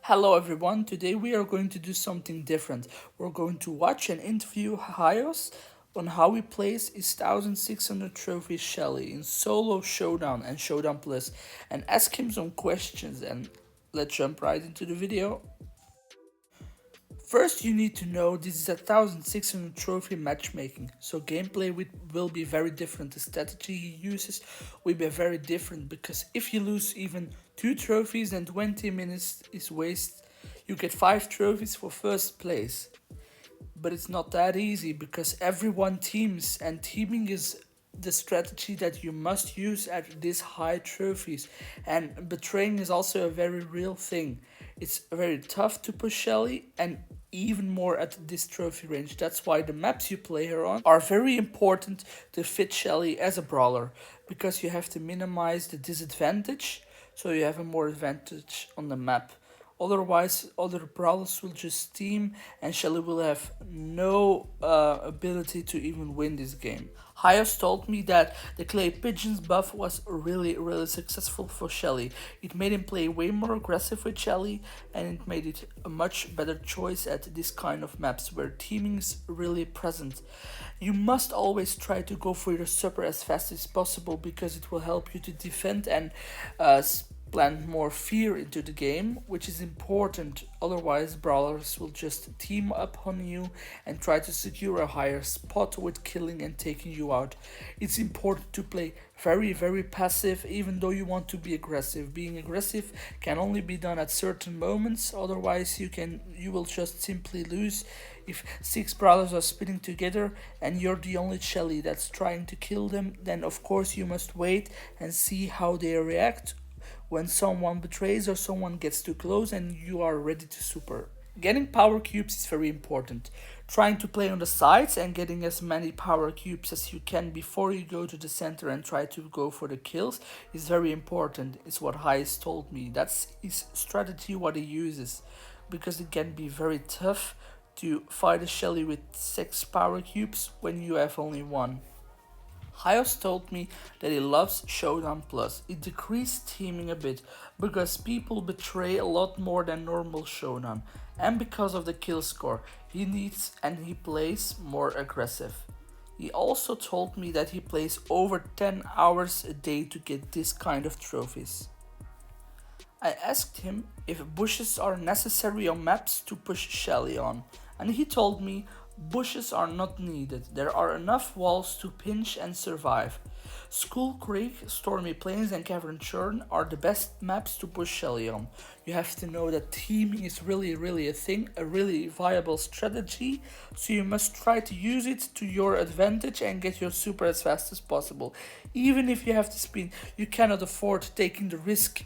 Hello everyone, today we are going to do something different. We're going to watch and interview Hyos on how he plays his 1600 trophy Shelly in solo Showdown and Showdown Plus and ask him some questions and let's jump right into the video. First, you need to know this is a 1600 trophy matchmaking, so gameplay will be very different. The strategy he uses will be very different because if you lose even 2 trophies and 20 minutes is wasted, you get 5 trophies for first place. But it's not that easy because everyone teams, and teaming is the strategy that you must use at these high trophies, and betraying is also a very real thing. It's very tough to push Shelly and even more at this trophy range. That's why the maps you play her on are very important to fit Shelly as a brawler because you have to minimize the disadvantage so you have a more advantage on the map. Otherwise, other brawlers will just team and Shelly will have no ability to even win this game. Hyos told me that the Clay Pigeons buff was really successful for Shelly. It made him play way more aggressive with Shelly and it made it a much better choice at this kind of maps where teaming is really present. You must always try to go for your super as fast as possible because it will help you to defend and plant more fear into the game, which is important. Otherwise, brawlers will just team up on you and try to secure a higher spot with killing and taking you out. It's important to play very passive, even though you want to be aggressive. Being aggressive can only be done at certain moments, otherwise you will just simply lose. If 6 brawlers are spinning together and you're the only Shelly that's trying to kill them, then of course you must wait and see how they react when someone betrays or someone gets too close and you are ready to super. Getting power cubes is very important. Trying to play on the sides and getting as many power cubes as you can before you go to the center and try to go for the kills is very important. It's what Hayes told me. That's his strategy, what he uses. Because it can be very tough to fight a Shelly with 6 power cubes when you have only 1. Hyos told me that he loves Showdown Plus. It decreased teaming a bit because people betray a lot more than normal Showdown, and because of the kill score he needs and he plays more aggressive. He also told me that he plays over 10 hours a day to get this kind of trophies. I asked him if bushes are necessary on maps to push Shelly on, and he told me bushes are not needed. There are enough walls to pinch and survive. Skull Creek, Stormy Plains and Cavern Churn are the best maps to push Shelly on. You have to know that teaming is really a thing, a really viable strategy, so you must try to use it to your advantage and get your super as fast as possible. Even if you have to spin, you cannot afford taking the risk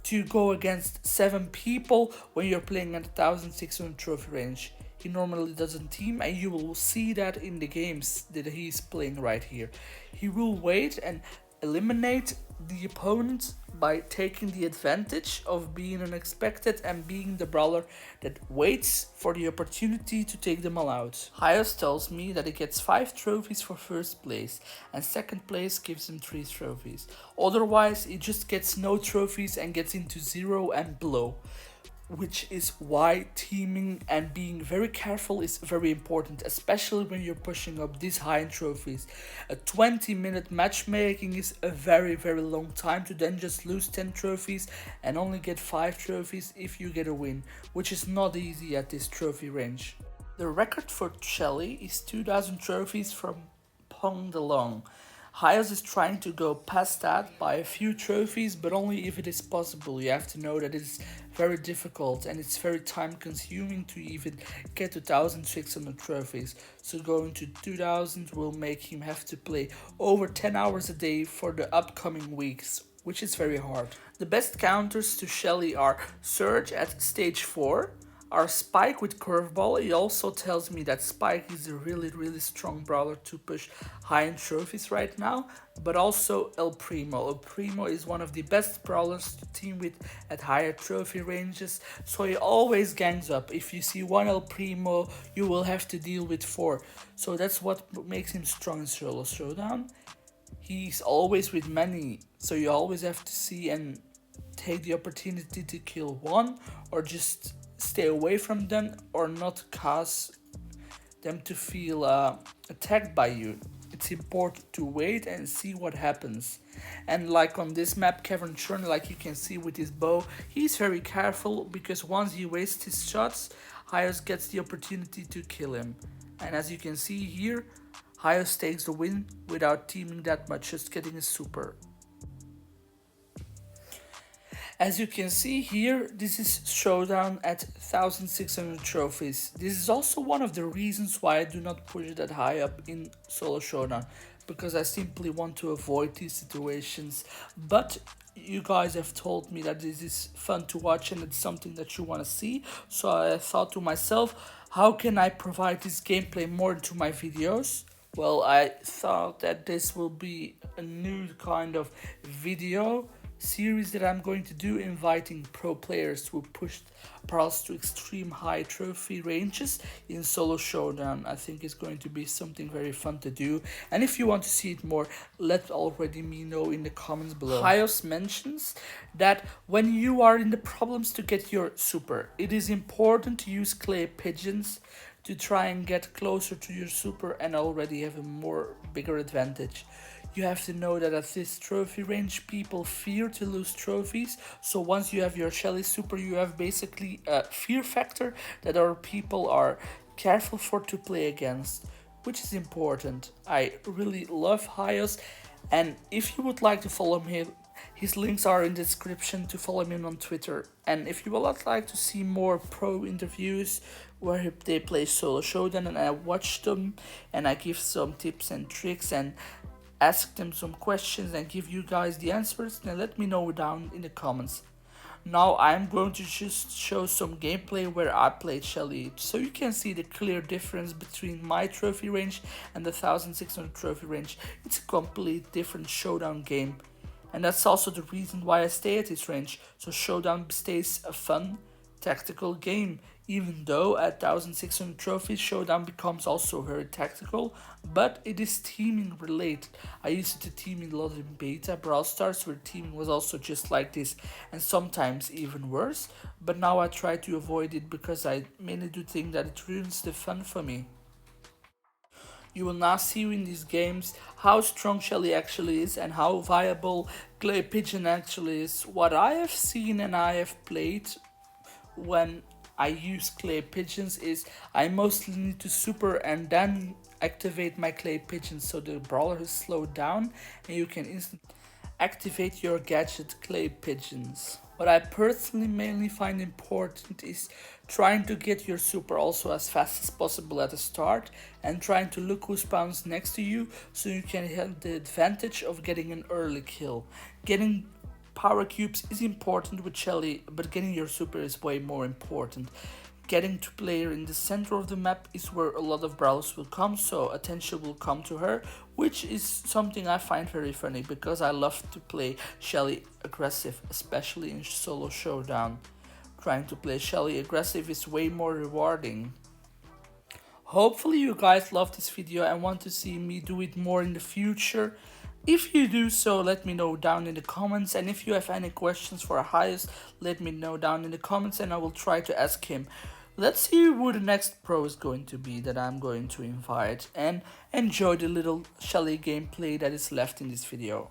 to go against 7 people when you're playing at 1600 trophy range. He normally doesn't team, and you will see that in the games that he's playing right here. He will wait and eliminate the opponent by taking the advantage of being unexpected and being the brawler that waits for the opportunity to take them all out. Hyos tells me that he gets 5 trophies for first place and second place gives him 3 trophies. Otherwise, he just gets no trophies and gets into 0 and below, which is why teaming and being very careful is very important, especially when you're pushing up this high in trophies. A 20-minute matchmaking is a very long time to then just lose 10 trophies and only get 5 trophies if you get a win, which is not easy at this trophy range. The record for Shelly is 2000 trophies from Pong the Long. Hyos is trying to go past that by a few trophies, but only if it is possible. You have to know that it's very difficult and it's very time consuming to even get to 1600 trophies. So going to 2000 will make him have to play over 10 hours a day for the upcoming weeks, which is very hard. The best counters to Shelly are Surge at stage 4, our Spike with Curveball. He also tells me that Spike is a really strong brawler to push high in trophies right now, but also El Primo. El Primo is one of the best brawlers to team with at higher trophy ranges, so he always gangs up. If you see 1 El Primo, you will have to deal with 4, so that's what makes him strong in solo showdown. He's always with many, so you always have to see and take the opportunity to kill one, or just stay away from them, or not cause them to feel attacked by you. It's important to wait and see what happens. And like on this map, Kevin Churn, like you can see with his bow, he's very careful because once he wastes his shots, Hyos gets the opportunity to kill him. And as you can see here, Hyos takes the win without teaming that much, just getting a super. As you can see here, this is Showdown at 1600 trophies. This is also one of the reasons why I do not push that high up in solo Showdown, because I simply want to avoid these situations. But you guys have told me that this is fun to watch and it's something that you want to see, so I thought to myself, how can I provide this gameplay more into my videos? Well, I thought that this will be a new kind of video series that I'm going to do, inviting pro players who pushed Brawls to extreme high trophy ranges in solo Showdown. I think it's going to be something very fun to do, and if you want to see it more, let already me know in the comments below. Hyos mentions that when you are in the problems to get your super, it is important to use clay pigeons to try and get closer to your super and already have a bigger advantage. You have to know that at this trophy range, people fear to lose trophies. So once you have your Shelly super, you have basically a fear factor that our people are careful for to play against, which is important. I really love Hyos, and if you would like to follow him, his links are in the description to follow him on Twitter. And if you would like to see more pro interviews where they play solo Showdown and I watch them and I give some tips and tricks and ask them some questions and give you guys the answers, then let me know down in the comments. Now I'm going to just show some gameplay where I played Shelly, so you can see the clear difference between my trophy range and the 1600 trophy range. It's a completely different Showdown game, and that's also the reason why I stay at this range, so Showdown stays a fun tactical game. Even though at 1600 trophies Showdown becomes also very tactical, but it is teaming related. I used to team in a lot in beta Brawl Stars where teaming was also just like this and sometimes even worse, but now I try to avoid it because I mainly do think that it ruins the fun for me. You will now see in these games how strong Shelly actually is and how viable Clay Pigeon actually is. What I have seen and I have played when I use clay pigeons is I mostly need to super and then activate my clay pigeons so the brawler is slowed down and you can instantly activate your gadget clay pigeons. What I personally mainly find important is trying to get your super also as fast as possible at the start and trying to look who spawns next to you so you can have the advantage of getting an early kill. Getting power cubes is important with Shelly, but getting your super is way more important. Getting to player in the center of the map is where a lot of brawlers will come, so attention will come to her, which is something I find very funny because I love to play Shelly aggressive, especially in solo Showdown. Trying to play Shelly aggressive is way more rewarding. Hopefully you guys love this video and want to see me do it more in the future. If you do so, let me know down in the comments, and if you have any questions for Hyos, let me know down in the comments and I will try to ask him. Let's see who the next pro is going to be that I'm going to invite, and enjoy the little Shelly gameplay that is left in this video.